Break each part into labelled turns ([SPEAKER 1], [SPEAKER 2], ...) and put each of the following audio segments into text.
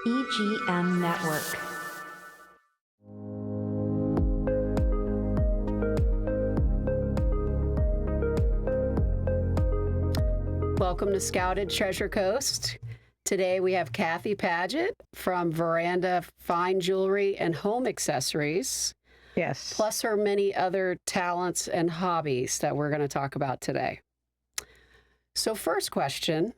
[SPEAKER 1] EGM Network.
[SPEAKER 2] Welcome to Scouted Treasure Coast. Today we have Cathy Padgett from Veranda Fine Jewelry and Home Accessories.
[SPEAKER 3] Yes.
[SPEAKER 2] Plus her many other talents and hobbies that we're going to talk about today. So first question.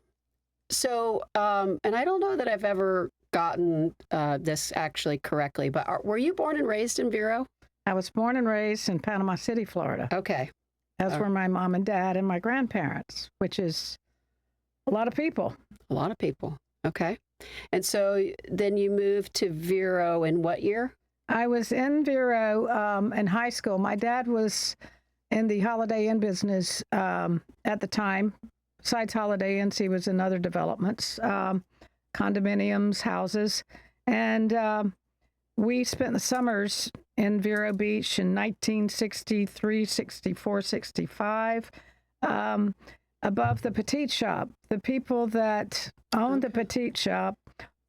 [SPEAKER 2] And I don't know that I've ever gotten this actually correctly, but were you born and raised in Vero?
[SPEAKER 3] I was born and raised in Panama City, Florida.
[SPEAKER 2] Okay.
[SPEAKER 3] As were my mom and dad and my grandparents, which is a lot of people.
[SPEAKER 2] A lot of people. Okay. And so then you moved to Vero in what year?
[SPEAKER 3] I was in Vero in high school. My dad was in the Holiday Inn business at the time. Besides Holiday Inns, he was in other developments, condominiums, houses. And we spent the summers in Vero Beach in 1963, 64, 65, above the petite shop. The people that owned the petite shop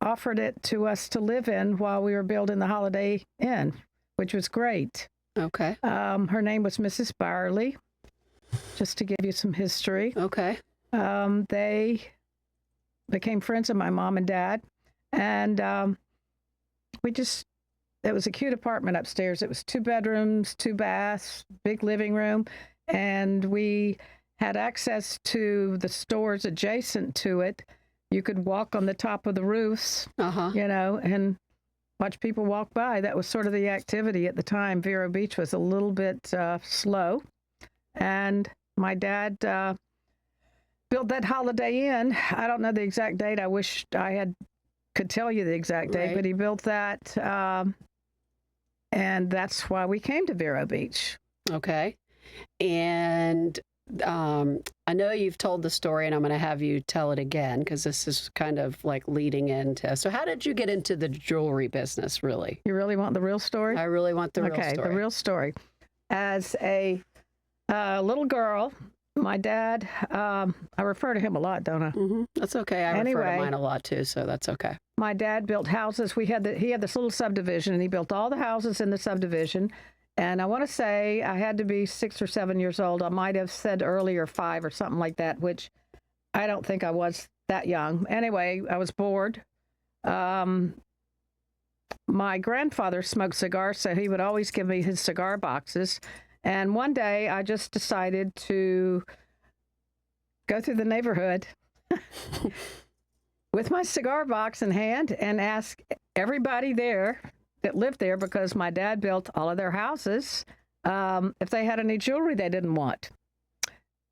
[SPEAKER 3] offered it to us to live in while we were building the Holiday Inn, which was great.
[SPEAKER 2] Okay.
[SPEAKER 3] Her name was Mrs. Byerly, just to give you some history.
[SPEAKER 2] Okay.
[SPEAKER 3] They became friends of my mom and dad, and it was a cute apartment upstairs. It was 2 bedrooms, 2 baths, big living room, and we had access to the stores adjacent to it. You could walk on the top of the roofs, and watch people walk by. That was sort of the activity at the time. Vero Beach was a little bit slow. And my dad built that Holiday Inn. I don't know the exact date. I wish I could tell you the exact date, but he built that. And that's why we came to Vero Beach.
[SPEAKER 2] Okay. And I know you've told the story, and I'm going to have you tell it again because this is kind of like leading into. So how did you get into the jewelry business, really?
[SPEAKER 3] You really want the real story?
[SPEAKER 2] I really want the real story.
[SPEAKER 3] Okay, the real story. As a little girl, my dad, I refer to him a lot, don't I?
[SPEAKER 2] Mm-hmm. That's okay. I refer to mine a lot too, so that's okay.
[SPEAKER 3] My dad built houses. He had this little subdivision, and he built all the houses in the subdivision. And I want to say I had to be 6 or 7 years old. I might have said earlier 5 or something like that, which I don't think I was that young. Anyway, I was bored. My grandfather smoked cigars, so he would always give me his cigar boxes. And one day I just decided to go through the neighborhood with my cigar box in hand and ask everybody there that lived there, because my dad built all of their houses, if they had any jewelry they didn't want.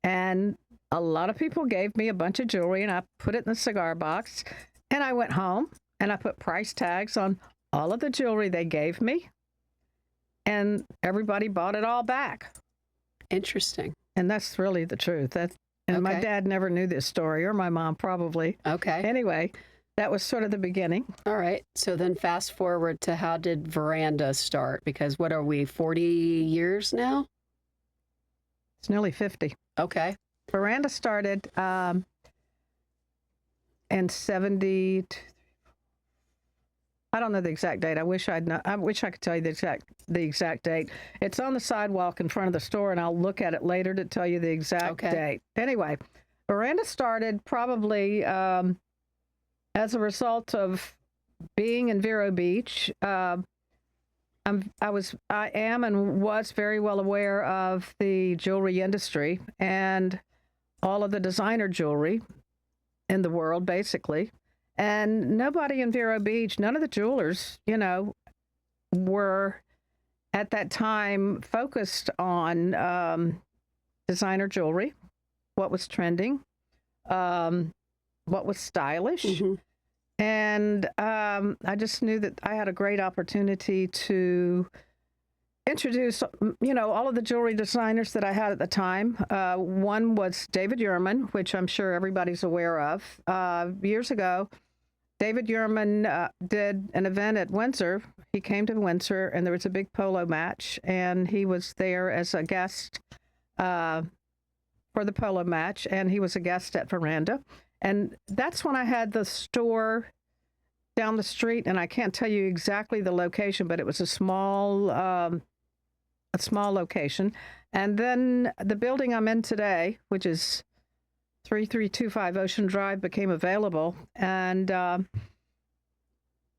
[SPEAKER 3] And a lot of people gave me a bunch of jewelry, and I put it in the cigar box. And I went home, and I put price tags on all of the jewelry they gave me. And everybody bought it all back.
[SPEAKER 2] Interesting.
[SPEAKER 3] And that's really the truth. My dad never knew this story, or my mom probably.
[SPEAKER 2] Okay.
[SPEAKER 3] Anyway, that was sort of the beginning.
[SPEAKER 2] All right. So then fast forward to how did Veranda start? Because what are we, 40 years now?
[SPEAKER 3] It's nearly 50.
[SPEAKER 2] Okay.
[SPEAKER 3] Veranda started in 70. I don't know the exact date. I wish I could tell you the exact date. It's on the sidewalk in front of the store, and I'll look at it later to tell you the exact date. Anyway, Veranda started probably as a result of being in Vero Beach. I am and was very well aware of the jewelry industry and all of the designer jewelry in the world, basically. And nobody in Vero Beach, none of the jewelers, were at that time focused on designer jewelry, what was trending, what was stylish. Mm-hmm. And I just knew that I had a great opportunity to introduce, all of the jewelry designers that I had at the time. One was David Yurman, which I'm sure everybody's aware of. Years ago, David Yurman did an event at Windsor. He came to Windsor, and there was a big polo match, and he was there as a guest for the polo match, and he was a guest at Veranda. And that's when I had the store down the street, and I can't tell you exactly the location, but it was a small location. And then the building I'm in today, which is 3325 Ocean Drive, became available. And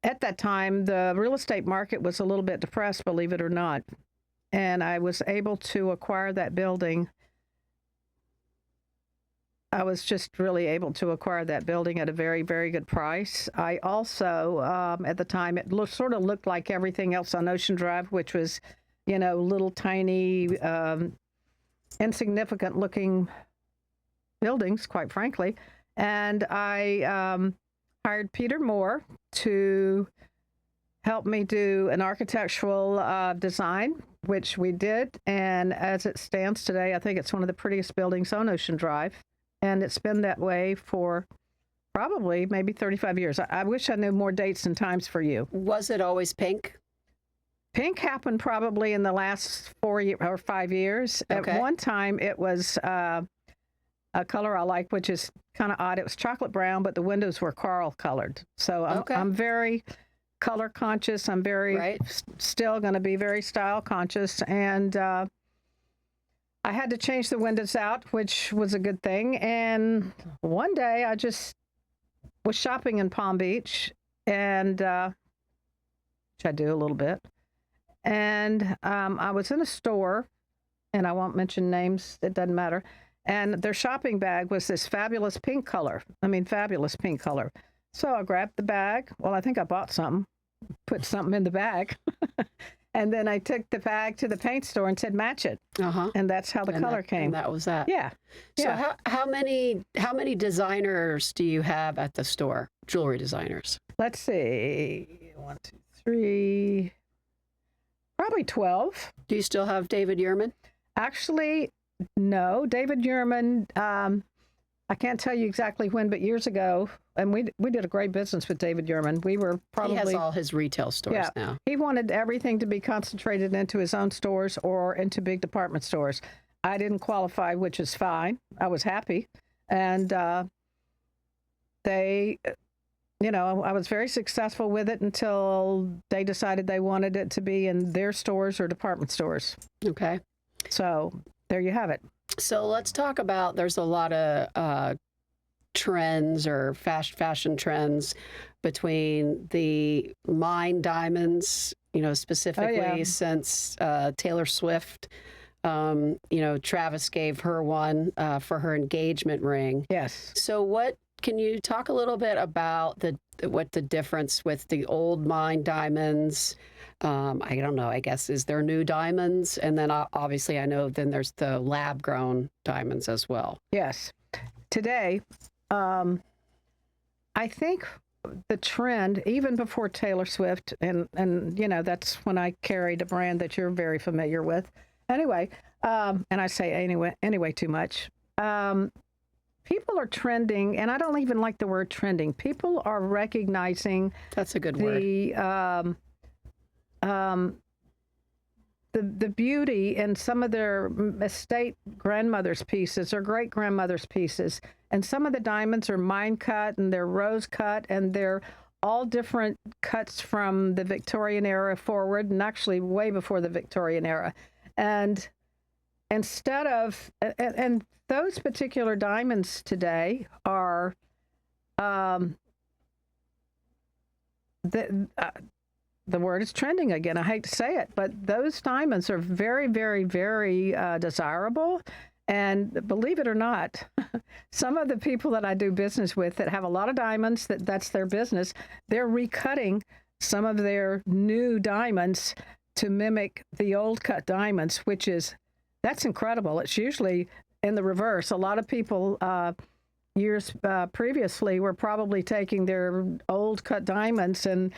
[SPEAKER 3] at that time, the real estate market was a little bit depressed, believe it or not. And I was able to acquire that building. I was just really able to acquire that building at a very, very good price. I also, at the time, it sort of looked like everything else on Ocean Drive, which was, little tiny, insignificant looking buildings, quite frankly. And I hired Peter Moore to help me do an architectural design, which we did. And as it stands today, I think it's one of the prettiest buildings on Ocean Drive. And it's been that way for probably maybe 35 years. I wish I knew more dates and times for you.
[SPEAKER 2] Was it always pink?
[SPEAKER 3] Pink happened probably in the last 4 or 5 years.
[SPEAKER 2] Okay.
[SPEAKER 3] At one time, it was a color I like, which is kind of odd. It was chocolate brown, but the windows were coral colored. So I'm very color conscious. I'm very still going to be very style conscious. And I had to change the windows out, which was a good thing. And one day I just was shopping in Palm Beach, and which I do a little bit. And I was in a store, and I won't mention names, it doesn't matter. And their shopping bag was this fabulous pink color. Fabulous pink color. So I grabbed the bag. Well, I think I bought something, put something in the bag. And then I took the bag to the paint store and said, match it. And that's how the color came.
[SPEAKER 2] And that was that.
[SPEAKER 3] Yeah.
[SPEAKER 2] So how many designers do you have at the store? Jewelry designers.
[SPEAKER 3] Let's see. 1, 2, 3. Probably 12.
[SPEAKER 2] Do you still have David Yurman?
[SPEAKER 3] Actually, no. David Yurman, I can't tell you exactly when, but years ago, and we did a great business with David Yurman. We were probably...
[SPEAKER 2] He has all his retail stores now.
[SPEAKER 3] He wanted everything to be concentrated into his own stores or into big department stores. I didn't qualify, which is fine. I was happy. And they, I was very successful with it until they decided they wanted it to be in their stores or department stores.
[SPEAKER 2] Okay.
[SPEAKER 3] So there you have it.
[SPEAKER 2] So let's talk about, there's a lot of trends or fashion trends between the mine diamonds, specifically since Taylor Swift, Travis gave her one for her engagement ring.
[SPEAKER 3] Yes.
[SPEAKER 2] So can you talk a little bit about what the difference with the old mine diamonds? I don't know, I guess, is there new diamonds? And then obviously I know then there's the lab grown diamonds as well.
[SPEAKER 3] Yes. Today, I think the trend, even before Taylor Swift, and that's when I carried a brand that you're very familiar with. Anyway, and I say anyway too much. People are trending, and I don't even like the word trending. People are recognizing
[SPEAKER 2] that's a good word.
[SPEAKER 3] The beauty in some of their estate grandmother's pieces or great grandmother's pieces, and some of the diamonds are mine cut and they're rose cut, and they're all different cuts from the Victorian era forward, and actually way before the Victorian era. And instead of and those particular diamonds today are the word is trending again. I hate to say it, but those diamonds are very, very, very desirable. And believe it or not, some of the people that I do business with that have a lot of diamonds, that's their business, they're recutting some of their new diamonds to mimic the old cut diamonds, that's incredible. It's usually in the reverse. A lot of people years previously were probably taking their old cut diamonds and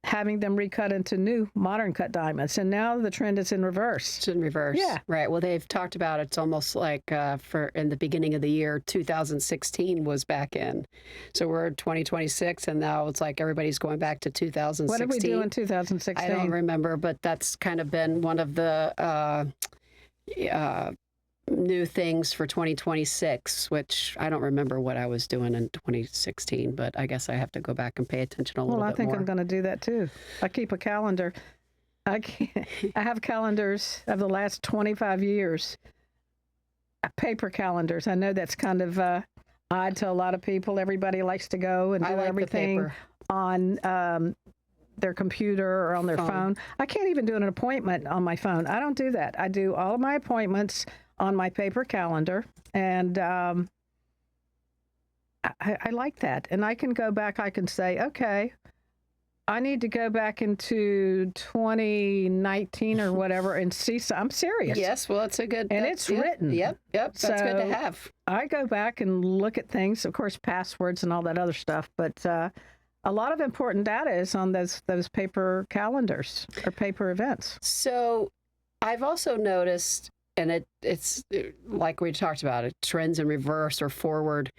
[SPEAKER 3] having them recut into new modern cut diamonds. And now the trend is in reverse.
[SPEAKER 2] It's in reverse.
[SPEAKER 3] Yeah.
[SPEAKER 2] Right. Well, they've talked about it's almost like in the beginning of the year, 2016 was back in. So we're in 2026, and now it's like everybody's going back to 2016.
[SPEAKER 3] What did we do in 2016?
[SPEAKER 2] I don't remember, but that's kind of been one of the new things for 2026, which I don't remember what I was doing in 2016, but I guess I have to go back and pay attention a little bit more.
[SPEAKER 3] Well, I think I'm going to do that too. I keep a calendar. I have calendars of the last 25 years, paper calendars. I know that's kind of odd to a lot of people. Everybody likes to go and do everything on their computer or on their phone. I can't even do an appointment on my phone. I don't do that. I do all of my appointments on my paper calendar, and I like that. And I can go back, I can say, okay, I need to go back into 2019 or whatever and see. I'm serious.
[SPEAKER 2] Yes, well, it's a good...
[SPEAKER 3] And it's written.
[SPEAKER 2] Yep, that's good to have.
[SPEAKER 3] I go back and look at things, of course, passwords and all that other stuff, but a lot of important data is on those paper calendars or paper events.
[SPEAKER 2] So I've also noticed, and it's like we talked about, it trends in reverse or forward.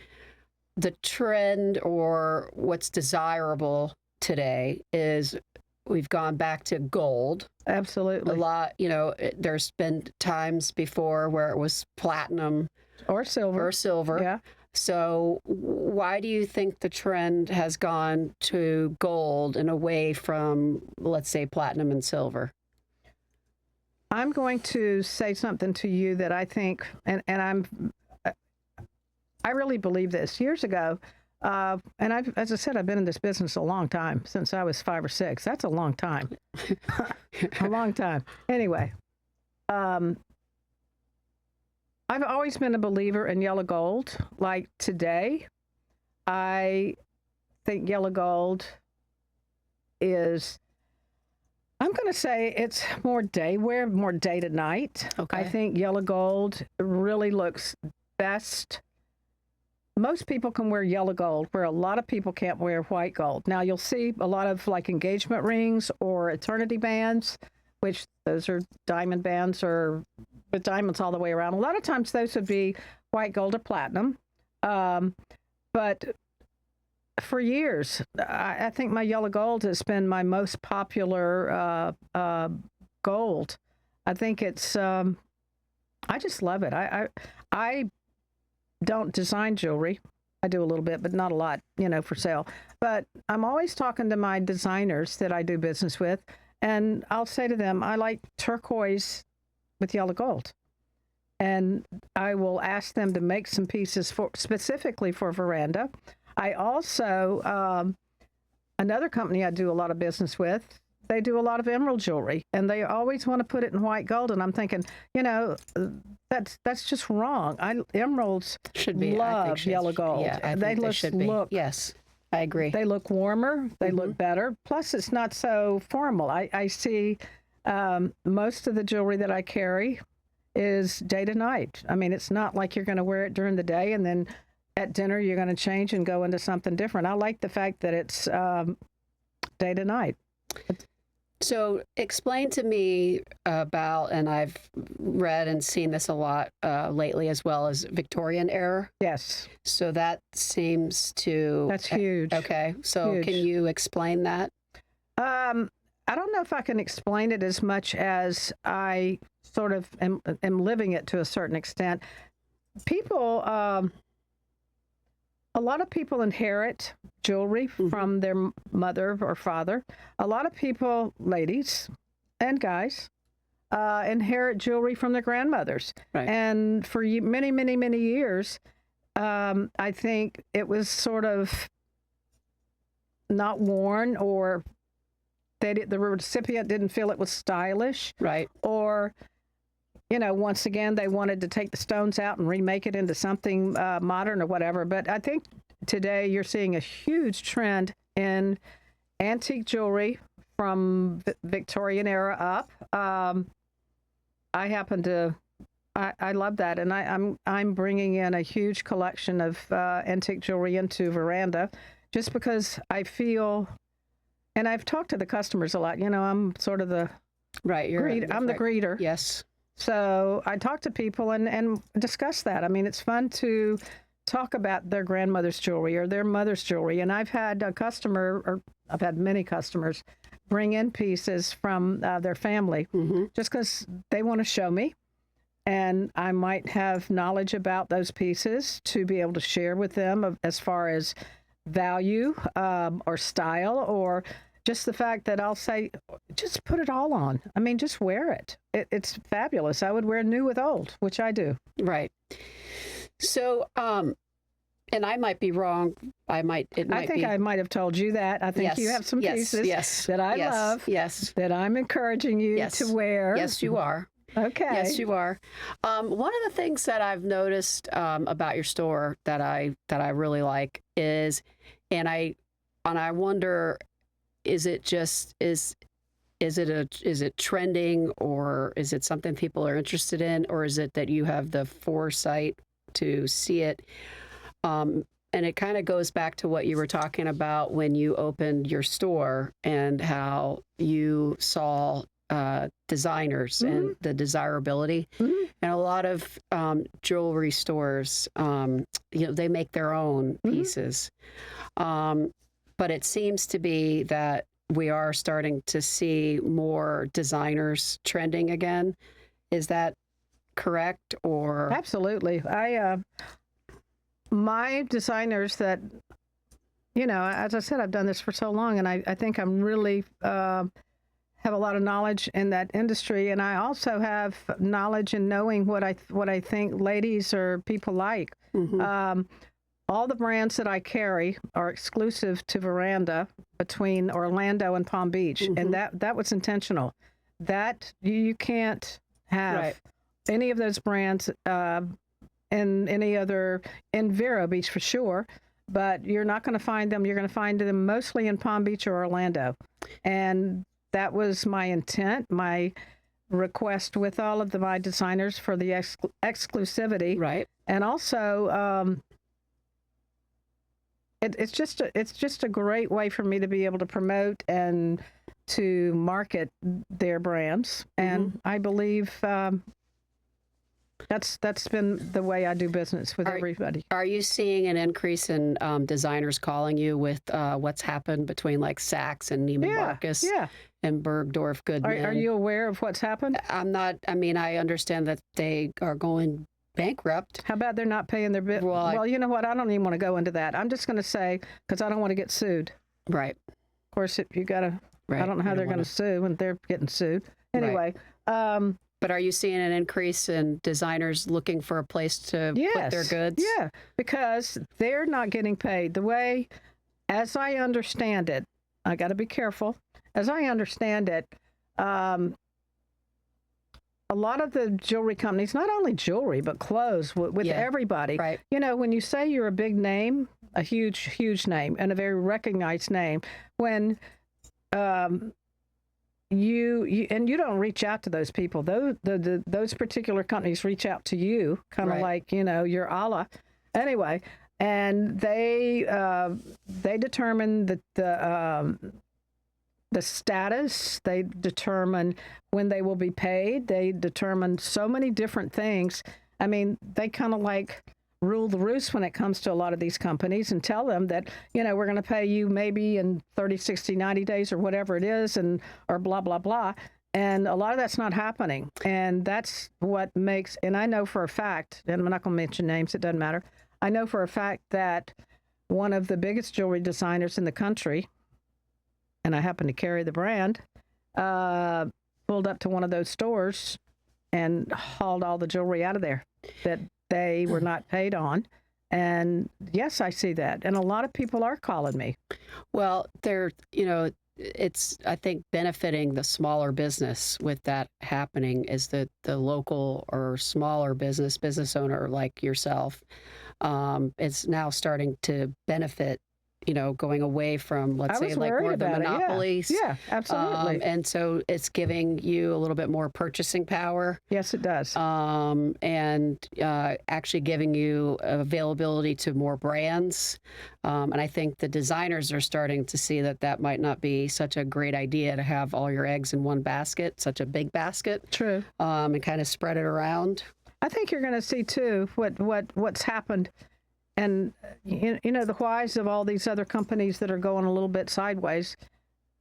[SPEAKER 2] The trend or what's desirable today is we've gone back to gold.
[SPEAKER 3] Absolutely.
[SPEAKER 2] A lot, there's been times before where it was platinum
[SPEAKER 3] or silver.
[SPEAKER 2] Yeah. So why do you think the trend has gone to gold and away from, let's say, platinum and silver?
[SPEAKER 3] I'm going to say something to you that I think, and I really believe this. Years ago, and as I said, I've been in this business a long time, since I was 5 or 6. That's a long time. A long time. Anyway, I've always been a believer in yellow gold. Like today, I think yellow gold is, I'm going to say it's more day wear, more day to night.
[SPEAKER 2] Okay.
[SPEAKER 3] I think yellow gold really looks best. Most people can wear yellow gold, where a lot of people can't wear white gold. Now, you'll see a lot of like engagement rings or eternity bands, which those are diamond bands or with diamonds all the way around. A lot of times those would be white gold or platinum. But for years, I think my yellow gold has been my most popular gold. I think it's, I just love it. I don't design jewelry. I do a little bit, but not a lot, for sale. But I'm always talking to my designers that I do business with, and I'll say to them, I like turquoise with yellow gold. And I will ask them to make some pieces specifically for Veranda. I also, another company I do a lot of business with, they do a lot of emerald jewelry, and they always want to put it in white gold. And I'm thinking, that's just wrong. Emeralds
[SPEAKER 2] should be
[SPEAKER 3] love yellow gold.
[SPEAKER 2] Yeah,
[SPEAKER 3] they
[SPEAKER 2] should be. Yes, I agree.
[SPEAKER 3] They look warmer. They look better. Plus, it's not so formal. I see most of the jewelry that I carry is day to night. I mean, it's not like you're going to wear it during the day and then at dinner you're going to change and go into something different. I like the fact that it's day to night.
[SPEAKER 2] So explain to me about, and I've read and seen this a lot lately as well, as Victorian era.
[SPEAKER 3] Yes.
[SPEAKER 2] So that seems to...
[SPEAKER 3] That's huge.
[SPEAKER 2] Okay. So
[SPEAKER 3] huge.
[SPEAKER 2] Can you explain that?
[SPEAKER 3] I don't know if I can explain it as much as I sort of am living it to a certain extent. People, a lot of people inherit jewelry from their mother or father. A lot of people, ladies and guys, inherit jewelry from their grandmothers. Right. And for many, many, many years, I think it was sort of not worn, or the recipient didn't feel it was stylish. Right. Or, once again, they wanted to take the stones out and remake it into something modern or whatever. But I think today you're seeing a huge trend in antique jewelry from Victorian era up. I happen to, I love that. And I'm bringing in a huge collection of antique jewelry into Veranda just because I feel, and I've talked to the customers a lot. I'm sort of the I'm the greeter.
[SPEAKER 2] Yes.
[SPEAKER 3] So I talk to people and discuss that. I mean, it's fun to talk about their grandmother's jewelry or their mother's jewelry. And I've had I've had many customers bring in pieces from their family just because they want to show me. and I might have knowledge about those pieces to be able to share with them as far as value or style, or just the fact that I'll say, just put it all on. I mean, just wear it. It's fabulous. I would wear new with old, which I do.
[SPEAKER 2] Right. So, and I might be wrong. I think
[SPEAKER 3] I might have told you that. I think you have some pieces that I love.
[SPEAKER 2] Yes.
[SPEAKER 3] That I'm encouraging you to wear.
[SPEAKER 2] Yes, you are.
[SPEAKER 3] Okay.
[SPEAKER 2] Yes, you are. One of the things that I've noticed about your store that I really like is, and I wonder, is it trending, or is it something people are interested in, or is it that you have the foresight to see it? And it kind of goes back to what you were talking about when you opened your store and how you saw designers and the desirability. And a lot of jewelry stores, they make their own pieces. But it seems to be that we are starting to see more designers trending again. Is that correct? Or
[SPEAKER 3] absolutely. My designers that, as I said, I've done this for so long, and I think I'm really have a lot of knowledge in that industry, and I also have knowledge in knowing what I think ladies or people like. All the brands that I carry are exclusive to Veranda between Orlando and Palm Beach, and that was intentional. That you can't have any of those brands in any other, in Vero Beach for sure, but you're not going to find them. You're going to find them mostly in Palm Beach or Orlando, and that was my intent, my request with all of my designers for the exclusivity,
[SPEAKER 2] right?
[SPEAKER 3] And also. It's just a great way for me to be able to promote and to market their brands, and I believe that's been the way I do business with everybody.
[SPEAKER 2] Are you seeing an increase in designers calling you with what's happened between like Saks and Neiman Marcus and Bergdorf Goodman?
[SPEAKER 3] Are you aware of what's happened?
[SPEAKER 2] I'm not. I mean, I understand that they are going bankrupt.
[SPEAKER 3] How about they're not paying their bill? Well, you know what? I don't even want to go into that. I'm just going to say, because I don't want to get sued.
[SPEAKER 2] Right.
[SPEAKER 3] Of course, if you got to, I don't know how they're going to sue when they're getting sued. Anyway.
[SPEAKER 2] Right. But are you seeing an increase in designers looking for a place to put their goods?
[SPEAKER 3] Yeah, because they're not getting paid. The way, as I understand it, I got to be careful. As I understand it, a lot of the jewelry companies, not only jewelry, but clothes with everybody.
[SPEAKER 2] Right.
[SPEAKER 3] When you say you're a big name, a huge, huge name, and a very recognized name, when you don't reach out to those people. Those particular companies reach out to you, kind of like, your Allah. Anyway, and they determine the status, they determine when they will be paid, they determine so many different things. I mean, they kind of like rule the roost when it comes to a lot of these companies and tell them that, we're going to pay you maybe in 30, 60, 90 days or whatever it is, or blah, blah, blah. And a lot of that's not happening. And that's what makes, and I know for a fact, and I'm not going to mention names, it doesn't matter. I know for a fact that one of the biggest jewelry designers in the country, and I happen to carry the brand, pulled up to one of those stores and hauled all the jewelry out of there that they were not paid on. And yes, I see that. And a lot of people are calling me. Well,
[SPEAKER 2] it's, I think, benefiting the smaller business with that happening is that the local or smaller business owner like yourself is now starting to benefit, going away from, let's say, like more of the monopolies.
[SPEAKER 3] Yeah, absolutely.
[SPEAKER 2] And so it's giving you a little bit more purchasing power.
[SPEAKER 3] Yes, it does.
[SPEAKER 2] And actually giving you availability to more brands. And I think the designers are starting to see that might not be such a great idea to have all your eggs in one basket, such a big basket.
[SPEAKER 3] True.
[SPEAKER 2] And kind of spread it around.
[SPEAKER 3] I think you're going to see, too, what's happened. And, the whys of all these other companies that are going a little bit sideways,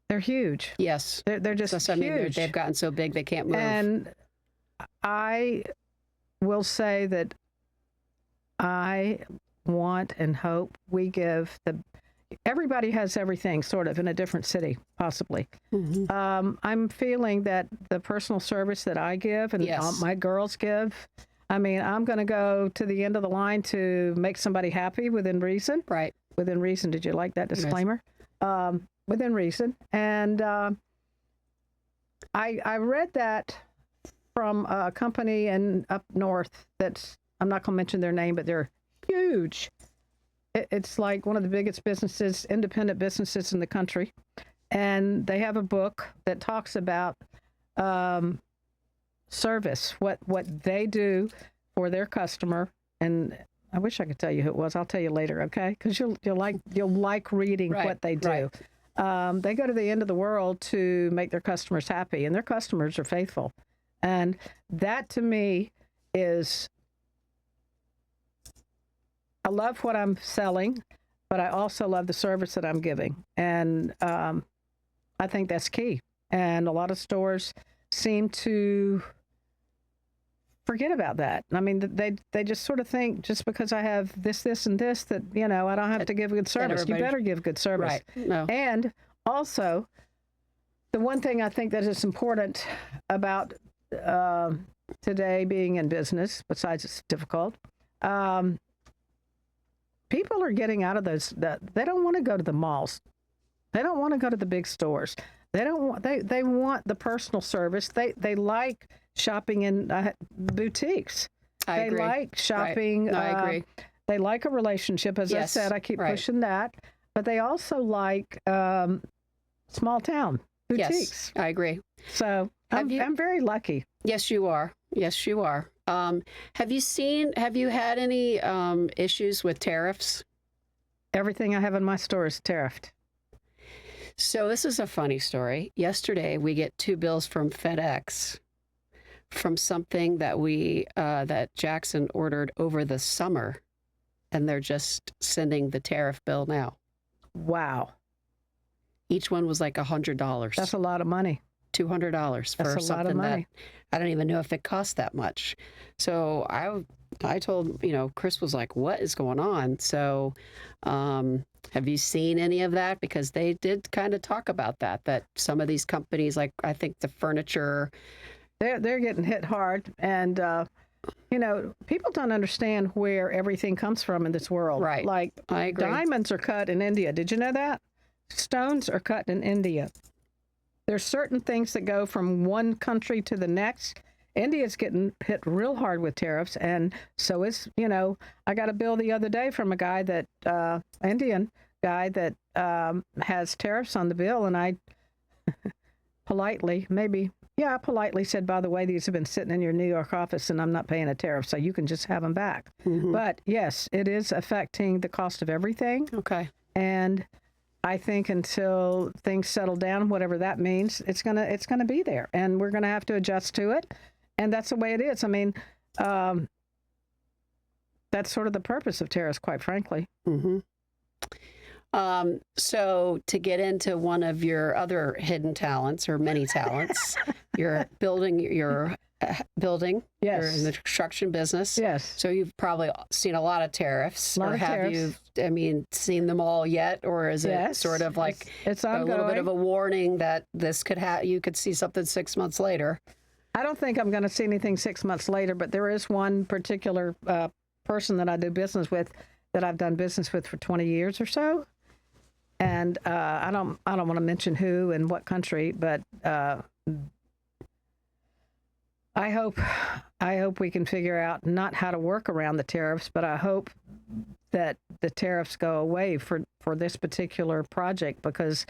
[SPEAKER 3] they're huge.
[SPEAKER 2] Yes.
[SPEAKER 3] They're just huge.
[SPEAKER 2] I mean, they've gotten so big they can't move.
[SPEAKER 3] And I will say that I want and hope we give everybody has everything sort of in a different city, possibly. I'm feeling that the personal service that I give and my girls give, I mean, I'm going to go to the end of the line to make somebody happy within reason.
[SPEAKER 2] Right.
[SPEAKER 3] Within reason. Did you like that disclaimer? Yes. Within reason. And I read that from a company up north that's, I'm not going to mention their name, but they're huge. It's like one of the biggest businesses, independent businesses in the country. And they have a book that talks about service, what they do for their customer. And I wish I could tell you who it was. I'll tell you later, okay? Because you'll like reading what they do. Right. They go to the end of the world to make their customers happy, and their customers are faithful. And that to me is, I love what I'm selling, but I also love the service that I'm giving. And I think that's key. And a lot of stores seem to forget about that. I mean, they just sort of think just because I have this, and this, that, I don't have to give good service. You better give good service.
[SPEAKER 2] Right. No.
[SPEAKER 3] And also, the one thing I think that is important about today being in business, besides it's difficult, people are getting out of those. They don't want to go to the malls. They don't want to go to the big stores. They want the personal service. They like shopping in boutiques.
[SPEAKER 2] I agree.
[SPEAKER 3] They like shopping.
[SPEAKER 2] Right. No, I agree.
[SPEAKER 3] They like a relationship. As I said, I keep pushing that. But they also like small town boutiques.
[SPEAKER 2] Yes, I agree.
[SPEAKER 3] So I'm very lucky.
[SPEAKER 2] Yes, you are. Yes, you are. Have you had any issues with tariffs?
[SPEAKER 3] Everything I have in my store is tariffed.
[SPEAKER 2] So this is a funny story. Yesterday, we get 2 bills from FedEx from something that that Jackson ordered over the summer, and they're just sending the tariff bill now.
[SPEAKER 3] Wow.
[SPEAKER 2] Each one was like $100.
[SPEAKER 3] That's a lot of money.
[SPEAKER 2] $200 for something that I don't even know if it costs that much. So I told, Chris was like, what is going on? So have you seen any of that? Because they did kind of talk about that some of these companies, like I think the furniture,
[SPEAKER 3] they're getting hit hard. And, people don't understand where everything comes from in this world.
[SPEAKER 2] Right.
[SPEAKER 3] Like
[SPEAKER 2] I agree.
[SPEAKER 3] Diamonds are cut in India. Did you know that? Stones are cut in India. There's certain things that go from one country to the next. India's getting hit real hard with tariffs. And so is, I got a bill the other day from a guy Indian guy that has tariffs on the bill. And I politely said, by the way, these have been sitting in your New York office and I'm not paying a tariff, so you can just have them back. Mm-hmm. But yes, it is affecting the cost of everything.
[SPEAKER 2] Okay.
[SPEAKER 3] And I think until things settle down, whatever that means, it's gonna be there, and we're gonna have to adjust to it, and that's the way it is. I mean, that's sort of the purpose of tariffs, quite frankly.
[SPEAKER 2] Mm-hmm. So to get into one of your other hidden talents or many talents, you're building. Building.
[SPEAKER 3] Yes.
[SPEAKER 2] You're in the construction business.
[SPEAKER 3] Yes.
[SPEAKER 2] So you've probably seen a lot of tariffs.
[SPEAKER 3] Have
[SPEAKER 2] you, seen them all yet? Or is it sort of like
[SPEAKER 3] it's
[SPEAKER 2] a little bit of a warning that this could you could see something 6 months later?
[SPEAKER 3] I don't think I'm going to see anything 6 months later, but there is one particular person that I do business with that I've done business with for 20 years or so. And I don't want to mention who and what country, but I hope we can figure out not how to work around the tariffs, but I hope that the tariffs go away for this particular project, because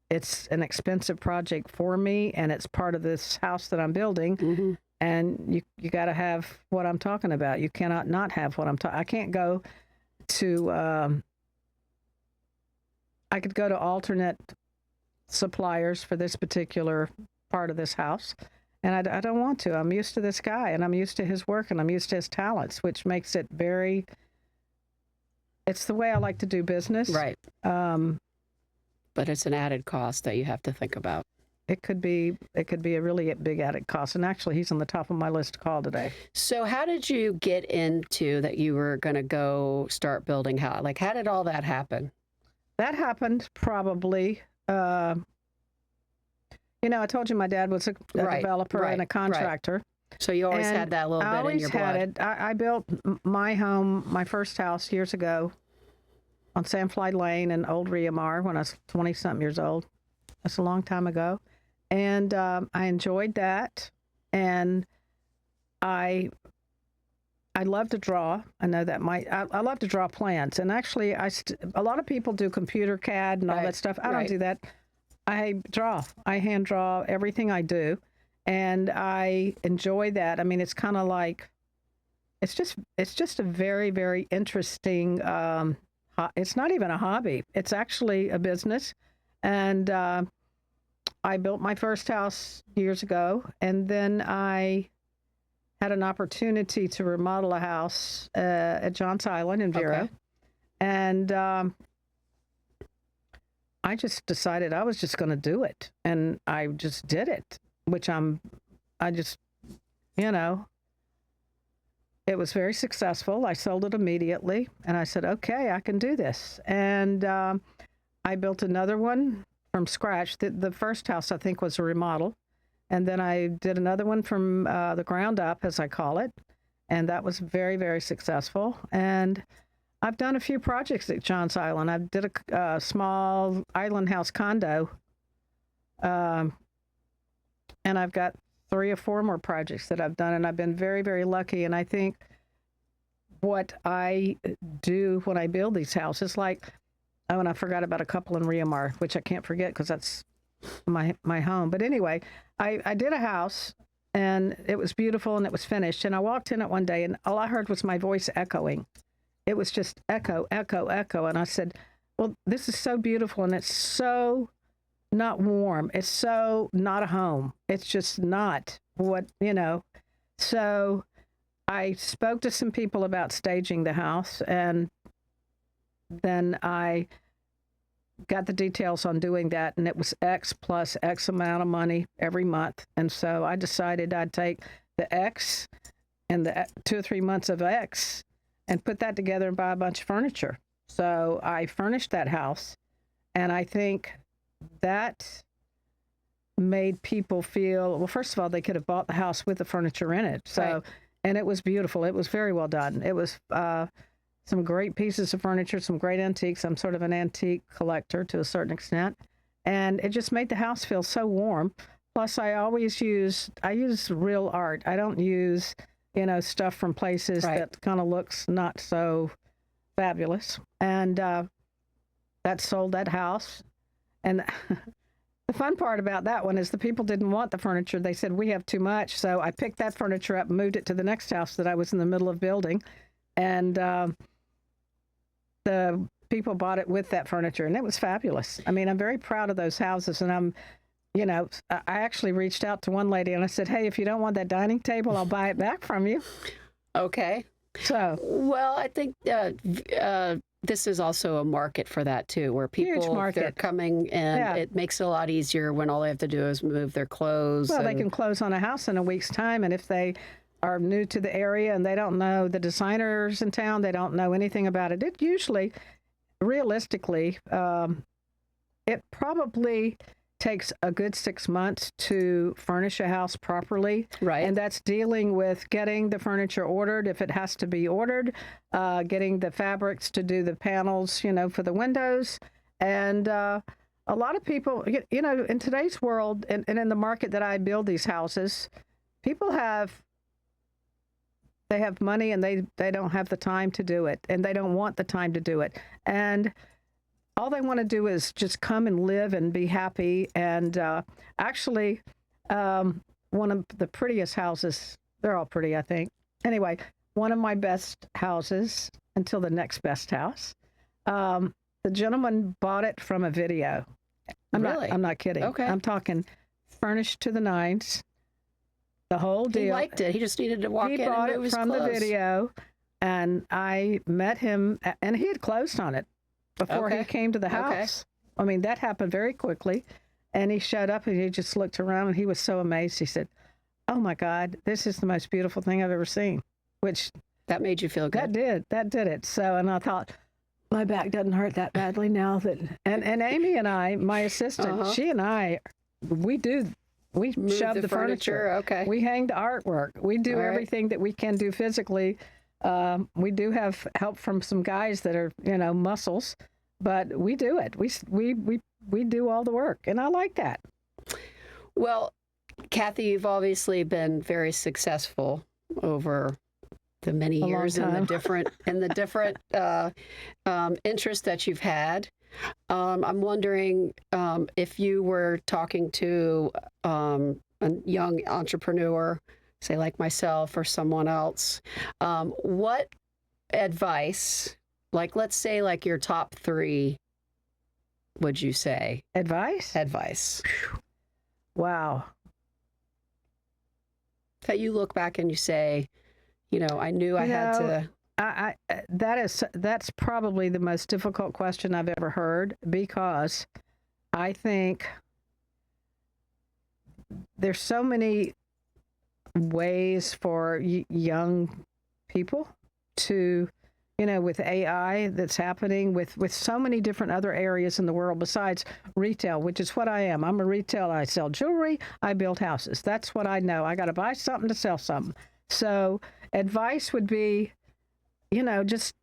[SPEAKER 3] it's an expensive project for me and it's part of this house that I'm building. Mm-hmm. And you got to have what I'm talking about. You cannot not have what I'm talking. I can't go to, I could go to alternate suppliers for this particular part of this house. And I don't want to. I'm used to this guy, and I'm used to his work, and I'm used to his talents, which makes it it's the way I like to do business.
[SPEAKER 2] Right. But it's an added cost that you have to think about.
[SPEAKER 3] it could be a really big added cost. And actually, he's on the top of my list to call today.
[SPEAKER 2] So how did you get into that you were going to go start building house? Like, how did all that happen?
[SPEAKER 3] That happened probably, I told you my dad was a developer and a contractor.
[SPEAKER 2] Right. So you always had that little bit in your blood.
[SPEAKER 3] I always had it. I built my home, my first house years ago on Sandfly Lane in Old Riamar when I was 20-something years old. That's a long time ago. And I enjoyed that. And I love to draw. I know that I love to draw plans. And actually, a lot of people do computer CAD and all that stuff. I don't do that. I draw. I hand draw everything I do. And I enjoy that. I mean, it's kind of like, it's just a very, very interesting, it's not even a hobby. It's actually a business. And I built my first house years ago, and then I had an opportunity to remodel a house at Johns Island in Vero. Okay. And I just decided I was just going to do it. And I just did it, which it was very successful. I sold it immediately, and I said, okay, I can do this. And I built another one from scratch. The first house, I think, was a remodel. And then I did another one from the ground up, as I call it. And that was very, very successful. And I've done a few projects at Johns Island. I did a small island house condo. And I've got 3 or 4 more projects that I've done, and I've been very, very lucky. And I think what I do when I build these houses, and I forgot about a couple in Riamar, which I can't forget because that's my home. But anyway, I did a house, and it was beautiful, and it was finished. And I walked in it one day, and all I heard was my voice echoing. It was just echo, echo, echo. And I said, well, this is so beautiful, and it's so not warm. It's so not a home. It's just not what, So I spoke to some people about staging the house, and then I got the details on doing that, and it was X plus X amount of money every month. And so I decided I'd take the X and the 2 or 3 months of X and put that together and buy a bunch of furniture. So I furnished that house, and I think that made people feel, well, first of all, they could have bought the house with the furniture in it. So, right. And it was beautiful. It was very well done. It was some great pieces of furniture, some great antiques. I'm sort of an antique collector to a certain extent. And it just made the house feel so warm. Plus, I use real art. I don't use, stuff from places that kind of looks not so fabulous. And that sold that house. And the fun part about that one is the people didn't want the furniture. They said, we have too much. So I picked that furniture up and moved it to the next house that I was in the middle of building. And the people bought it with that furniture, and it was fabulous. I mean, I'm very proud of those houses. And I actually reached out to one lady and I said, hey, if you don't want that dining table, I'll buy it back from you.
[SPEAKER 2] Okay.
[SPEAKER 3] So,
[SPEAKER 2] well, I think this is also a market for that too, where people, they're coming, and it makes it a lot easier when all they have to do is move their clothes.
[SPEAKER 3] Well, they can close on a house in a week's time, and if they are new to the area and they don't know the designers in town, they don't know anything about it. It usually, realistically, it probably takes a good 6 months to furnish a house properly.
[SPEAKER 2] Right. And
[SPEAKER 3] that's dealing with getting the furniture ordered, if it has to be ordered, getting the fabrics to do the panels, for the windows. And a lot of people, in today's world and in the market that I build these houses, people have money, and they don't have the time to do it, and they don't want the time to do it. And all they want to do is just come and live and be happy. And actually, one of the prettiest houses, they're all pretty, I think. Anyway, one of my best houses until the next best house. The gentleman bought it from a video. I'm not kidding.
[SPEAKER 2] Okay.
[SPEAKER 3] I'm talking furnished to the nines. The whole deal.
[SPEAKER 2] He liked it. He just needed to walk in and move his clothes. He bought it from the video, and I met him, and he had closed on it before he came to the house. Okay. I mean, that happened very quickly.
[SPEAKER 3] And he showed up and he just looked around and he was so amazed. He said, "Oh my God, this is the most beautiful thing I've ever seen," which
[SPEAKER 2] that made you feel good.
[SPEAKER 3] That did it. So, and I thought, my back doesn't hurt that badly now that, and Amy and I, my assistant, she and I, we shove the furniture.
[SPEAKER 2] Okay.
[SPEAKER 3] We hang the artwork. We do everything that we can do physically. We do have help from some guys that are, muscles, but we do it. We do all the work, and I like that.
[SPEAKER 2] Well, Cathy, you've obviously been very successful over the many years and the different interests that you've had. I'm wondering if you were talking to a young entrepreneur, say like myself or someone else, what advice, like let's say like your top 3, would you say? Advice.
[SPEAKER 3] Wow.
[SPEAKER 2] That you look back and you say, I knew I had to.
[SPEAKER 3] That's probably the most difficult question I've ever heard, because I think there's so many ways for young people to, with AI that's happening, with so many different other areas in the world besides retail, which is what I am. I'm a retailer. I sell jewelry. I build houses. That's what I know. I got to buy something to sell something. So advice would be, just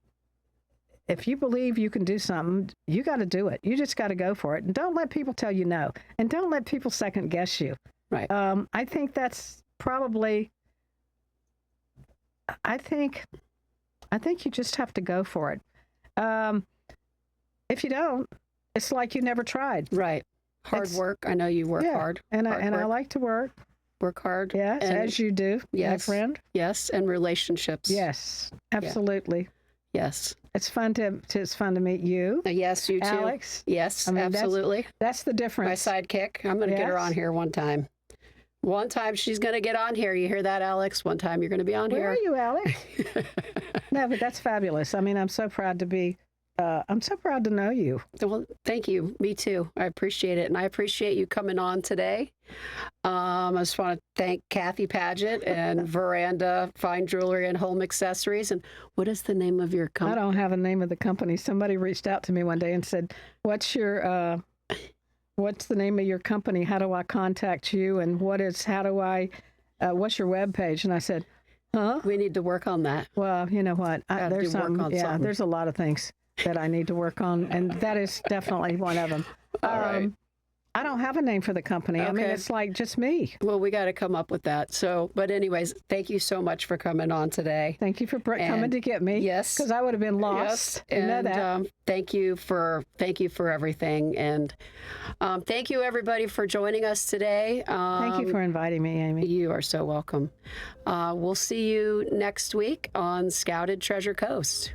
[SPEAKER 3] if you believe you can do something, you got to do it. You just got to go for it. And don't let people tell you no. And don't let people second guess you.
[SPEAKER 2] Right.
[SPEAKER 3] I think that's probably, I think you just have to go for it. If you don't, it's like you never tried.
[SPEAKER 2] Right. Hard work. I know you work hard.
[SPEAKER 3] And I like to work.
[SPEAKER 2] Work hard.
[SPEAKER 3] Yes, as you do, my friend.
[SPEAKER 2] Yes, and relationships.
[SPEAKER 3] Yes, absolutely.
[SPEAKER 2] Yeah. Yes.
[SPEAKER 3] It's fun to meet you.
[SPEAKER 2] Yes, you too.
[SPEAKER 3] Alex.
[SPEAKER 2] Yes, absolutely.
[SPEAKER 3] That's the difference.
[SPEAKER 2] My sidekick. I'm going to get her on here one time. One time she's going to get on here. You hear that, Alex? One time you're going to be on here.
[SPEAKER 3] Where are you, Alex? No, but that's fabulous. I mean, I'm so proud to know you.
[SPEAKER 2] Well, thank you. Me too. I appreciate it. And I appreciate you coming on today. I just want to thank Cathy Padgett and Veranda Fine Jewelry and Home Accessories. And what is the name of your company?
[SPEAKER 3] I don't have a name of the company. Somebody reached out to me one day and said, what's the name of your company? How do I contact you? And what's your webpage? And I said,
[SPEAKER 2] we need to work on that.
[SPEAKER 3] Well, you know what? There's a lot of things that I need to work on, and that is definitely one of them.
[SPEAKER 2] All right.
[SPEAKER 3] I don't have a name for the company. Okay. I mean, it's like just me.
[SPEAKER 2] Well, we got to come up with that. So, but anyways, thank you so much for coming on today.
[SPEAKER 3] Thank you for coming to get me.
[SPEAKER 2] Yes.
[SPEAKER 3] Because I would have been lost.
[SPEAKER 2] Yes.
[SPEAKER 3] You know that.
[SPEAKER 2] Thank you for everything. And thank you, everybody, for joining us today.
[SPEAKER 3] Thank you for inviting me, Amy.
[SPEAKER 2] You are so welcome. We'll see you next week on Scouted Treasure Coast.